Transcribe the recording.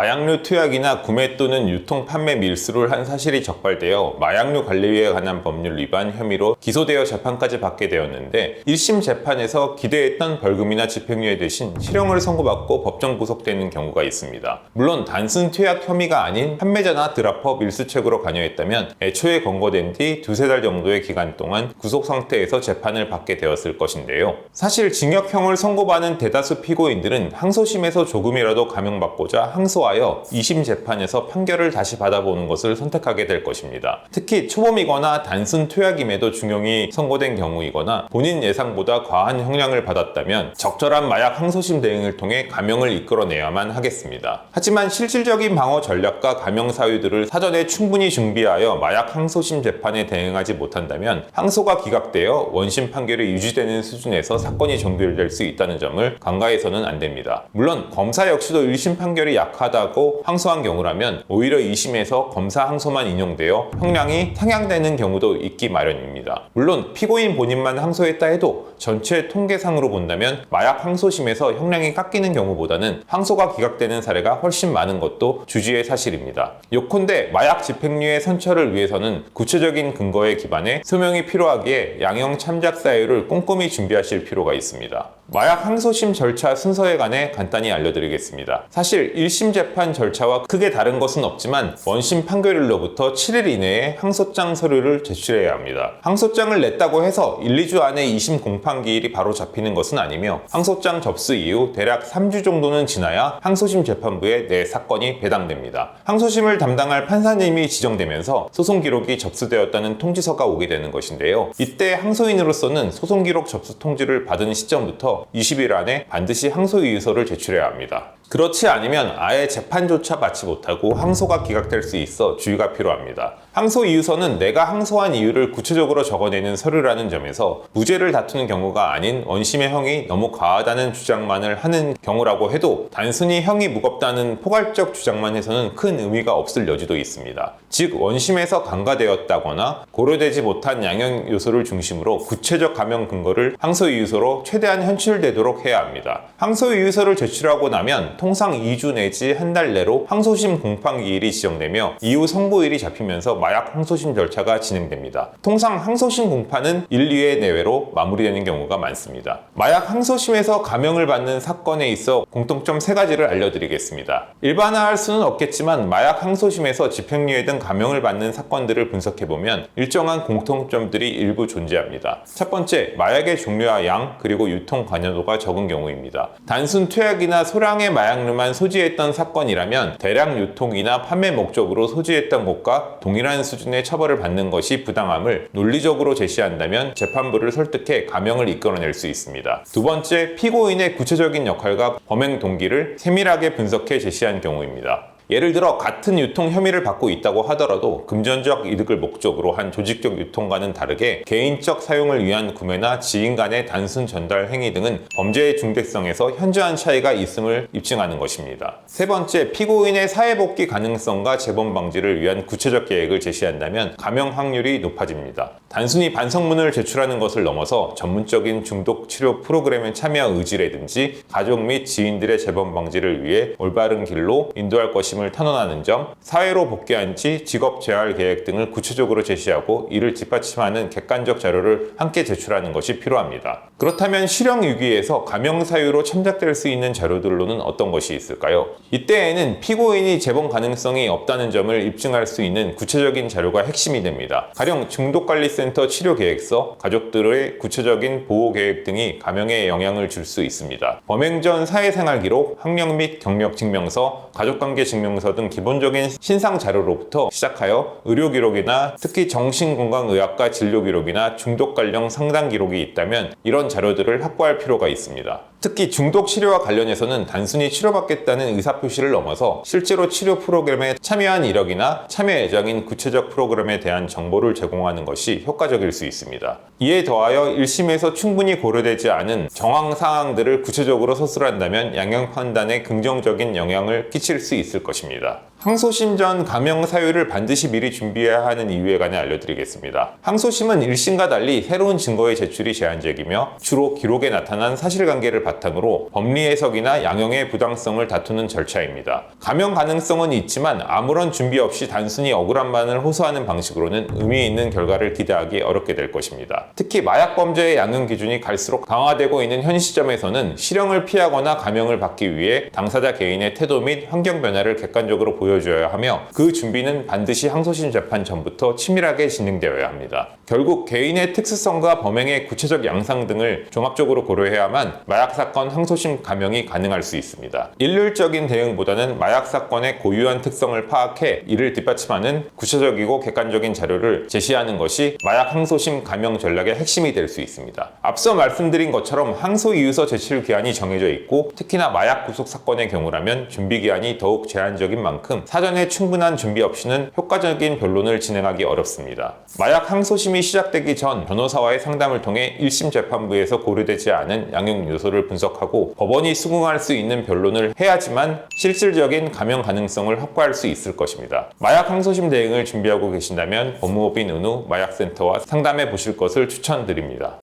마약류 투약이나 구매 또는 유통 판매 밀수를 한 사실이 적발되어 마약류 관리위에 관한 법률 위반 혐의로 기소되어 재판까지 받게 되었는데 1심 재판에서 기대했던 벌금이나 집행유예 대신 실형을 선고받고 법정 구속되는 경우가 있습니다. 물론 단순 투약 혐의가 아닌 판매자나 드라퍼 밀수책으로 관여했다면 애초에 검거된 뒤 두세 달 정도의 기간 동안 구속 상태에서 재판을 받게 되었을 것인데요. 사실 징역형을 선고받는 대다수 피고인들은 항소심에서 조금이라도 감형받고자 항소하여 2심 재판에서 판결을 다시 받아보는 것을 선택하게 될 것입니다. 특히 초범이거나 단순 투약임에도 중형이 선고된 경우이거나 본인 예상보다 과한 형량을 받았다면 적절한 마약 항소심 대응을 통해 감형을 이끌어내야만 하겠습니다. 하지만 실질적인 방어 전략과 감형 사유들을 사전에 충분히 준비하여 마약 항소심 재판에 대응하지 못한다면 항소가 기각되어 원심 판결이 유지되는 수준에서 사건이 종결될 수 있다는 점을 간과해서는 안 됩니다. 물론 검사 역시도 1심 판결이 약하다고 항소한 경우라면 오히려 2심에서 검사 항소만 인용되어 형량이 상향되는 경우도 있기 마련입니다. 물론 피고인 본인만 항소했다 해도 전체 통계상으로 본다면 마약 항소심에서 형량이 깎이는 경우보다는 항소가 기각되는 사례가 훨씬 많은 것도 주지의 사실입니다. 요컨대 마약 집행유예 선처를 위해서는 구체적인 근거에 기반해 소명이 필요하기에 양형 참작 사유를 꼼꼼히 준비하실 필요가 있습니다. 마약 항소심 절차 순서에 관해 간단히 알려드리겠습니다. 사실 1심 재판 절차와 크게 다른 것은 없지만 원심 판결일로부터 7일 이내에 항소장 서류를 제출해야 합니다. 항소장을 냈다고 해서 1, 2주 안에 2심 공판기일이 바로 잡히는 것은 아니며 항소장 접수 이후 대략 3주 정도는 지나야 항소심 재판부에 내 사건이 배당됩니다. 항소심을 담당할 판사님이 지정되면서 소송 기록이 접수되었다는 통지서가 오게 되는 것인데요. 이때 항소인으로서는 소송 기록 접수 통지를 받은 시점부터 20일 안에 반드시 항소이유서를 제출해야 합니다. 그렇지 않으면 아예 재판조차 받지 못하고 항소가 기각될 수 있어 주의가 필요합니다. 항소이유서는 내가 항소한 이유를 구체적으로 적어내는 서류라는 점에서 무죄를 다투는 경우가 아닌 원심의 형이 너무 과하다는 주장만을 하는 경우라고 해도 단순히 형이 무겁다는 포괄적 주장만 해서는 큰 의미가 없을 여지도 있습니다. 즉 원심에서 간과되었다거나 고려되지 못한 양형 요소를 중심으로 구체적 감형 근거를 항소이유서로 최대한 현출되도록 해야 합니다. 항소이유서를 제출하고 나면 통상 2주 내지 한 달 내로 항소심 공판기일이 지정되며 이후 선고일이 잡히면서 마약 항소심 절차가 진행됩니다. 통상 항소심 공판은 1, 2회 내외로 마무리되는 경우가 많습니다. 마약 항소심에서 감형을 받는 사건에 있어 공통점 3가지를 알려드리겠습니다. 일반화할 수는 없겠지만 마약 항소심에서 집행유예 등 감형을 받는 사건들을 분석해보면 일정한 공통점들이 일부 존재합니다. 첫 번째, 마약의 종류와 양 그리고 유통 관여도가 적은 경우입니다. 단순 투약이나 소량의 마약류만 소지했던 사건이라면 대량 유통이나 판매 목적으로 소지했던 것과 동일한 수준의 처벌을 받는 것이 부당함을 논리적으로 제시한다면 재판부를 설득해 감형을 이끌어낼 수 있습니다. 두 번째, 피고인의 구체적인 역할과 범행 동기를 세밀하게 분석해 제시한 경우입니다. 예를 들어 같은 유통 혐의를 받고 있다고 하더라도 금전적 이득을 목적으로 한 조직적 유통과는 다르게 개인적 사용을 위한 구매나 지인 간의 단순 전달 행위 등은 범죄의 중대성에서 현저한 차이가 있음을 입증하는 것입니다. 세 번째, 피고인의 사회복귀 가능성과 재범 방지를 위한 구체적 계획을 제시한다면 감형 확률이 높아집니다. 단순히 반성문을 제출하는 것을 넘어서 전문적인 중독 치료 프로그램에 참여 의지라든지 가족 및 지인들의 재범 방지를 위해 올바른 길로 인도할 것임을 탄원하는 점, 사회로 복귀한 지 직업 재활 계획 등을 구체적으로 제시하고 이를 뒷받침하는 객관적 자료를 함께 제출하는 것이 필요합니다. 그렇다면 실형 유기에서 감형 사유로 참작될 수 있는 자료들로는 어떤 것이 있을까요? 이때에는 피고인이 재범 가능성이 없다는 점을 입증할 수 있는 구체적인 자료가 핵심이 됩니다. 가령 중독관리센터 치료계획서, 가족들의 구체적인 보호계획 등이 감형에 영향을 줄 수 있습니다. 범행 전 사회생활 기록, 학력 및 경력 증명서, 가족관계 증명서 등 기본적인 신상 자료로부터 시작하여 의료 기록이나 특히 정신건강의학과 진료 기록이나 중독 관련 상담 기록이 있다면 이런 자료들을 확보할 필요가 있습니다. 특히 중독 치료와 관련해서는 단순히 치료받겠다는 의사표시를 넘어서 실제로 치료 프로그램에 참여한 이력이나 참여 예정인 구체적 프로그램에 대한 정보를 제공하는 것이 효과적일 수 있습니다. 이에 더하여 1심에서 충분히 고려되지 않은 정황 사항들을 구체적으로 서술한다면 양형 판단에 긍정적인 영향을 끼칠 수 있을 것입니다. 항소심 전 감형 사유를 반드시 미리 준비해야 하는 이유에 관해 알려드리겠습니다. 항소심은 1심과 달리 새로운 증거의 제출이 제한적이며 주로 기록에 나타난 사실관계를 바탕으로 법리 해석이나 양형의 부당성을 다투는 절차입니다. 감형 가능성은 있지만 아무런 준비 없이 단순히 억울함만을 호소하는 방식으로는 의미 있는 결과를 기대하기 어렵게 될 것입니다. 특히 마약 범죄의 양형 기준이 갈수록 강화되고 있는 현 시점에서는 실형을 피하거나 감형을 받기 위해 당사자 개인의 태도 및 환경 변화를 객관적으로 보여줘야 하며 그 준비는 반드시 항소심 재판 전부터 치밀하게 진행되어야 합니다. 결국 개인의 특수성과 범행의 구체적 양상 등을 종합적으로 고려해야만 마약 사건 항소심 감형이 가능할 수 있습니다. 일률적인 대응보다는 마약 사건의 고유한 특성을 파악해 이를 뒷받침하는 구체적이고 객관적인 자료를 제시하는 것이 마약 항소심 감형 전략의 핵심이 될 수 있습니다. 앞서 말씀드린 것처럼 항소이유서 제출 기한이 정해져 있고 특히나 마약 구속 사건의 경우라면 준비 기한이 더욱 제한적인 만큼 사전에 충분한 준비 없이는 효과적인 변론을 진행하기 어렵습니다. 마약 항소심이 시작되기 전 변호사와의 상담을 통해 1심 재판부에서 고려되지 않은 양형 요소를 분석하고 법원이 수긍할 수 있는 변론을 해야지만 실질적인 감형 가능성을 확보할 수 있을 것입니다. 마약 항소심 대응을 준비하고 계신다면 법무법인 은우 마약센터와 상담해 보실 것을 추천드립니다.